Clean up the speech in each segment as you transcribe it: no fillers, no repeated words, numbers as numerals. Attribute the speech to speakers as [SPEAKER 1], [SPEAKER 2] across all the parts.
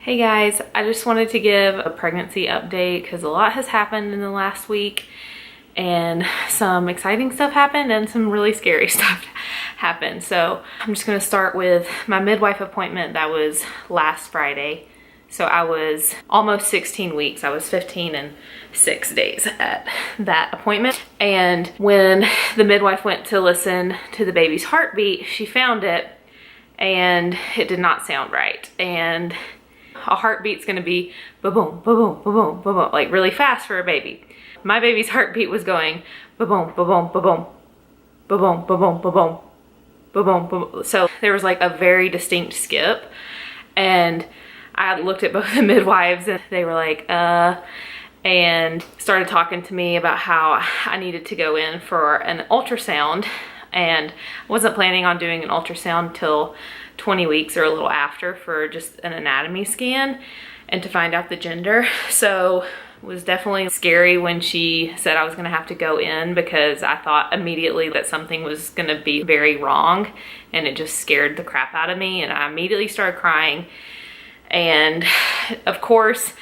[SPEAKER 1] Hey guys, I just wanted to give a pregnancy update because a lot has happened in the last week and some exciting stuff happened and some really scary stuff happened. So I'm just gonna start with my midwife appointment that was last Friday. So I was almost 16 weeks. I was 15 and 6 days at that appointment. And when the midwife went to listen to the baby's heartbeat, she found it and it did not sound right. And a heartbeat's gonna be ba-boom, ba-boom, ba-boom, ba-boom, like really fast for a baby. My baby's heartbeat was going ba-boom, ba-boom, ba-boom, ba-boom, ba-boom, ba-boom, ba-boom, ba-boom. So there was like a very distinct skip. And I looked at both the midwives and they were like, and started talking to me about how I needed to go in for an ultrasound. And I wasn't planning on doing an ultrasound till 20 weeks or a little after for just an anatomy scan and to find out the gender. So it was definitely scary when she said I was gonna have to go in, because I thought immediately that something was gonna be very wrong, and it just scared the crap out of me, and I immediately started crying. And of course,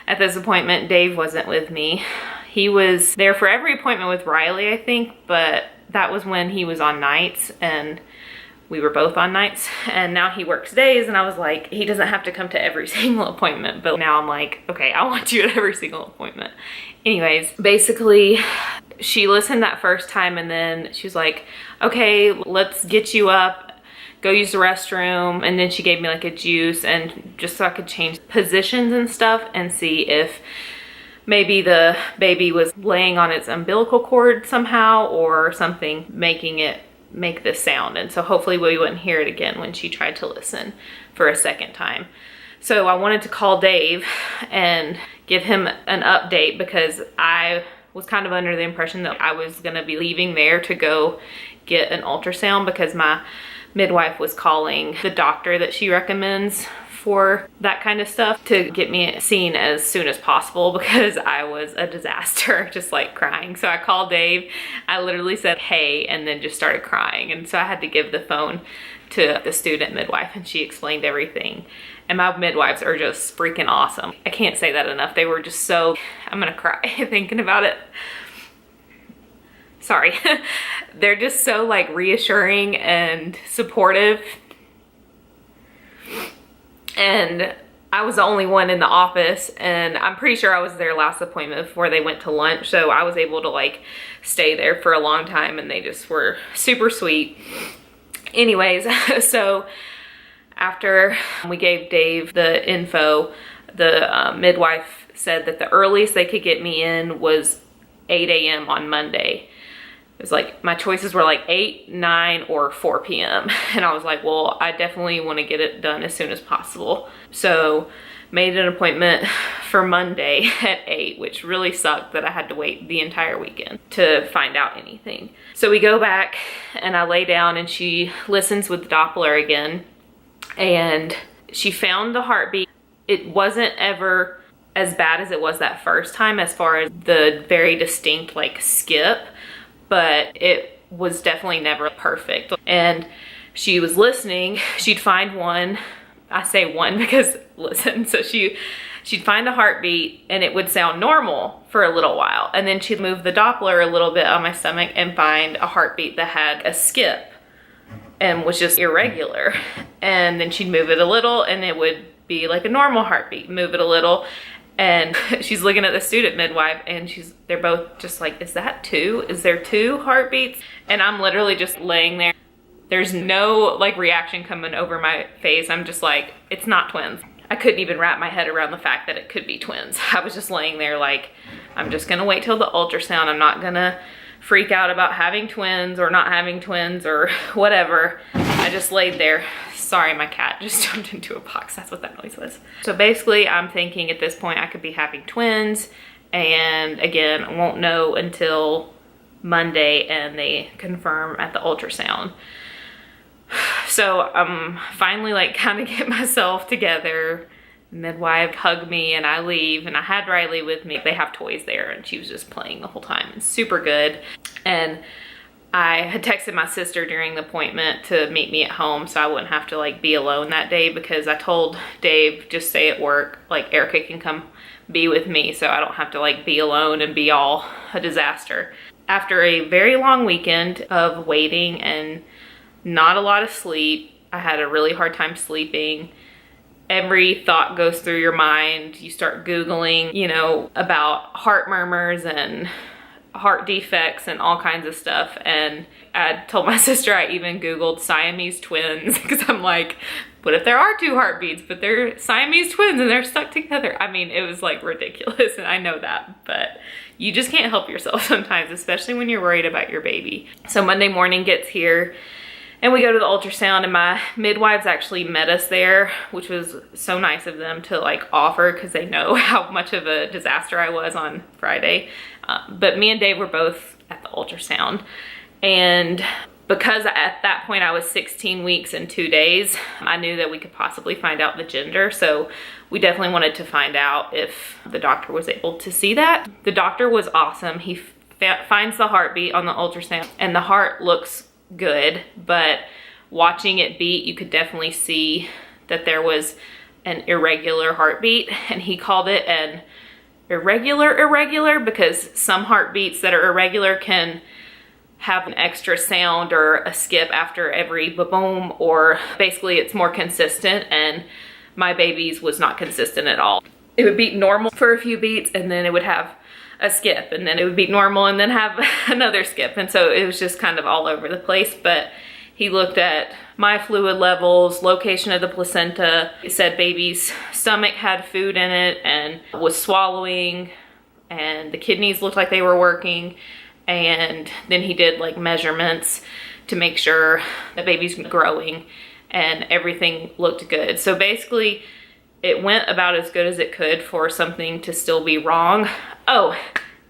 [SPEAKER 1] at this appointment, Dave wasn't with me. He was there for every appointment with Riley, I think, but that was when he was on nights and we were both on nights, and now he works days, and I was like, he doesn't have to come to every single appointment, but now I'm like, okay, I want you at every single appointment. Anyways, basically, she listened that first time and then she was like, okay, let's get you up, go use the restroom, and then she gave me like a juice, and just so I could change positions and stuff and see if maybe the baby was laying on its umbilical cord somehow or something making it make this sound. And so hopefully we wouldn't hear it again when she tried to listen for a second time. So I wanted to call Dave and give him an update, because I was kind of under the impression that I was gonna be leaving there to go get an ultrasound, because my midwife was calling the doctor that she recommends for that kind of stuff to get me seen as soon as possible, because I was a disaster, just like crying. So I called Dave, I literally said, hey, and then just started crying. And so I had to give the phone to the student midwife, and she explained everything. And my midwives are just freaking awesome. I can't say that enough. They were just so, I'm gonna cry thinking about it. Sorry. They're just so like reassuring and supportive. And I was the only one in the office, and I'm pretty sure I was their last appointment before they went to lunch. So I was able to like stay there for a long time, and they just were super sweet. Anyways, so after we gave Dave the info, the midwife said that the earliest they could get me in was 8 a.m. on Monday. It was like, my choices were like 8, 9, or 4 p.m. And I was like, well, I definitely want to get it done as soon as possible. So made an appointment for Monday at 8, which really sucked that I had to wait the entire weekend to find out anything. So we go back and I lay down and she listens with Doppler again, and she found the heartbeat. It wasn't ever as bad as it was that first time as far as the very distinct like skip, but it was definitely never perfect. And she was listening, she'd find one, I say one because listen, so she'd find a heartbeat and it would sound normal for a little while. And then she'd move the Doppler a little bit on my stomach and find a heartbeat that had a skip and was just irregular. And then she'd move it a little and it would be like a normal heartbeat, move it a little. And she's looking at the student midwife and they're both just like, is that 2? Is there 2 heartbeats? And I'm literally just laying there. There's no like reaction coming over my face. I'm just like, it's not twins. I couldn't even wrap my head around the fact that it could be twins. I was just laying there like, I'm just gonna wait till the ultrasound. I'm not gonna freak out about having twins or not having twins or whatever. I just laid there. Sorry, my cat just jumped into a box. That's what that noise was. So basically, I'm thinking at this point I could be having twins. And again, I won't know until Monday and they confirm at the ultrasound. So I'm finally like kind of get myself together. Midwife hugged me and I leave, and I had Riley with me. They have toys there and she was just playing the whole time. It's super good. And I had texted my sister during the appointment to meet me at home so I wouldn't have to like be alone that day, because I told Dave, just stay at work, like Erica can come be with me so I don't have to like be alone and be all a disaster. After a very long weekend of waiting and not a lot of sleep, I had a really hard time sleeping. Every thought goes through your mind. You start Googling, you know, about heart murmurs and heart defects and all kinds of stuff. And I told my sister I even Googled Siamese twins, because I'm like, what if there are two heartbeats, but they're Siamese twins and they're stuck together? I mean, it was like ridiculous, and I know that, but you just can't help yourself sometimes, especially when you're worried about your baby. So Monday morning gets here and we go to the ultrasound, and my midwives actually met us there, which was so nice of them to like offer, because they know how much of a disaster I was on Friday. But me and Dave were both at the ultrasound, and because at that point I was 16 weeks and 2 days, I knew that we could possibly find out the gender. So we definitely wanted to find out if the doctor was able to see that. The doctor was awesome. He finds the heartbeat on the ultrasound and the heart looks good, but watching it beat, you could definitely see that there was an irregular heartbeat, and he called it an irregular because some heartbeats that are irregular can have an extra sound or a skip after every boom, or basically it's more consistent, and my baby's was not consistent at all. It would beat normal for a few beats and then it would have a skip, and then it would be normal and then have another skip, and so it was just kind of all over the place. But he looked at my fluid levels, location of the placenta. He said baby's stomach had food in it and was swallowing, and the kidneys looked like they were working. And then he did like measurements to make sure the baby's growing, and everything looked good. So basically it went about as good as it could for something to still be wrong. Oh,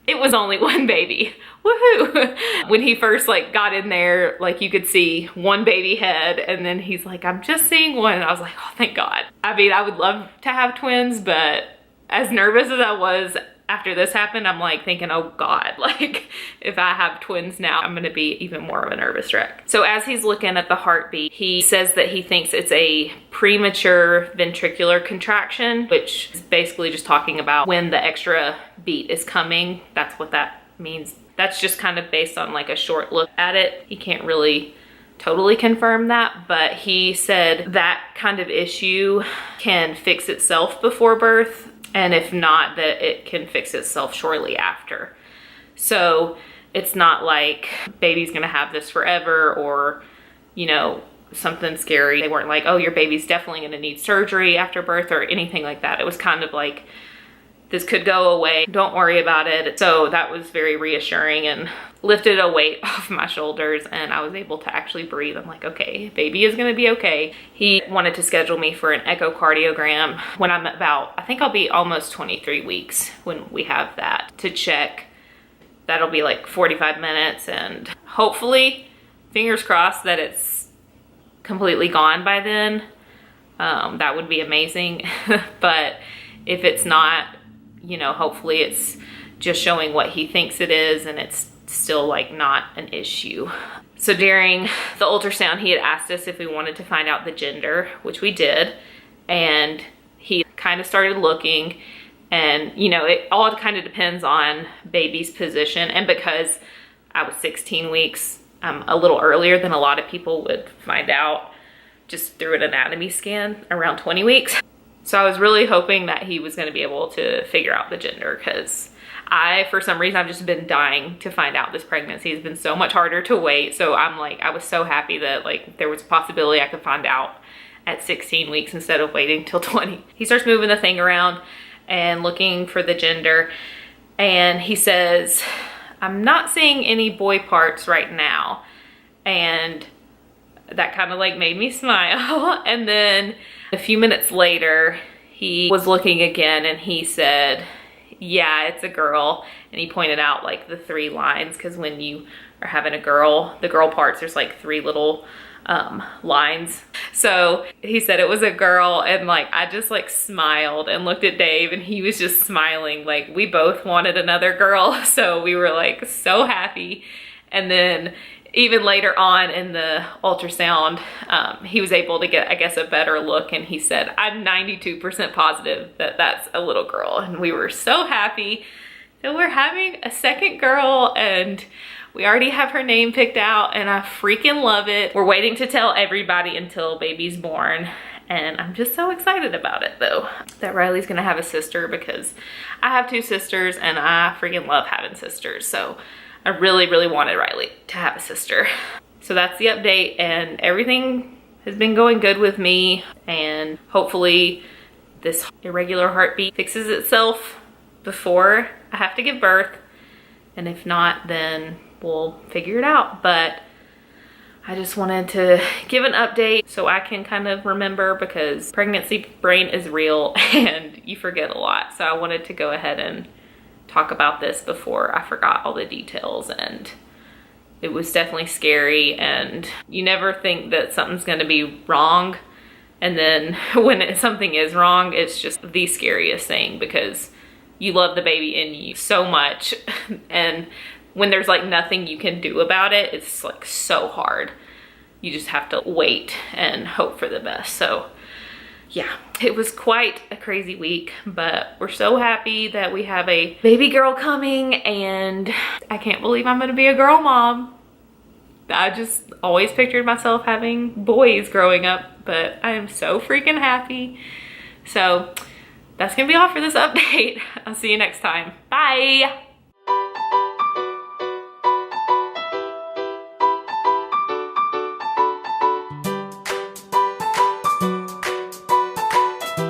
[SPEAKER 1] it was only one baby. Woohoo! When he first like got in there, like you could see one baby head, and then he's like, I'm just seeing one. And I was like, oh, thank God. I mean, I would love to have twins, but as nervous as I was after this happened, I'm like thinking, oh God, like if I have twins now, I'm gonna be even more of a nervous wreck. So as he's looking at the heartbeat, he says that he thinks it's a premature ventricular contraction, which is basically just talking about when the extra beat is coming. That's what that means. That's just kind of based on like a short look at it. He can't really totally confirm that, but he said that kind of issue can fix itself before birth, and if not, that it can fix itself shortly after. So it's not like baby's gonna have this forever, or, you know, something scary. They weren't like, oh, your baby's definitely gonna need surgery after birth or anything like that. It was kind of like, this could go away, don't worry about it. So that was very reassuring and lifted a weight off my shoulders, and I was able to actually breathe. I'm like, okay, baby is gonna be okay. He wanted to schedule me for an echocardiogram when I'm about, I think I'll be almost 23 weeks when we have that to check. That'll be like 45 minutes, and hopefully, fingers crossed, that it's completely gone by then. That would be amazing. But if it's not, you know, hopefully it's just showing what he thinks it is, and it's still like not an issue. So during the ultrasound, he had asked us if we wanted to find out the gender, which we did. And he kind of started looking, and you know, it all kind of depends on baby's position. And because I was 16 weeks, a little earlier than a lot of people would find out just through an anatomy scan around 20 weeks. So I was really hoping that he was going to be able to figure out the gender, because for some reason, I've just been dying to find out this pregnancy. It's been so much harder to wait. So I'm like, I was so happy that like there was a possibility I could find out at 16 weeks instead of waiting till 20. He starts moving the thing around and looking for the gender. And he says, I'm not seeing any boy parts right now. And that kind of like made me smile. And then a few minutes later, he was looking again and he said, yeah, it's a girl. And he pointed out like the 3 lines, because when you are having a girl, the girl parts, there's like 3 little lines. So he said it was a girl, and like I just like smiled and looked at Dave, and he was just smiling. Like we both wanted another girl, so we were like so happy. And then even later on in the ultrasound, he was able to get, I guess, a better look, and he said, I'm 92% positive that that's a little girl. And we were so happy that we're having a second girl, and we already have her name picked out, and I freaking love it. We're waiting to tell everybody until baby's born, and I'm just so excited about it though, that Riley's gonna have a sister, because I have 2 sisters and I freaking love having sisters. So I really, really wanted Riley to have a sister. So that's the update, and everything has been going good with me, and hopefully this irregular heartbeat fixes itself before I have to give birth. And if not, then we'll figure it out. But I just wanted to give an update so I can kind of remember, because pregnancy brain is real and you forget a lot. So I wanted to go ahead and talk about this before I forgot all the details. And it was definitely scary, and you never think that something's going to be wrong. And then when something is wrong, it's just the scariest thing, because you love the baby in you so much, and when there's like nothing you can do about it, it's like so hard. You just have to wait and hope for the best. So yeah, it was quite a crazy week, but we're so happy that we have a baby girl coming, and I can't believe I'm gonna be a girl mom. I just always pictured myself having boys growing up, but I am so freaking happy. So that's gonna be all for this update. I'll see you next time. Bye.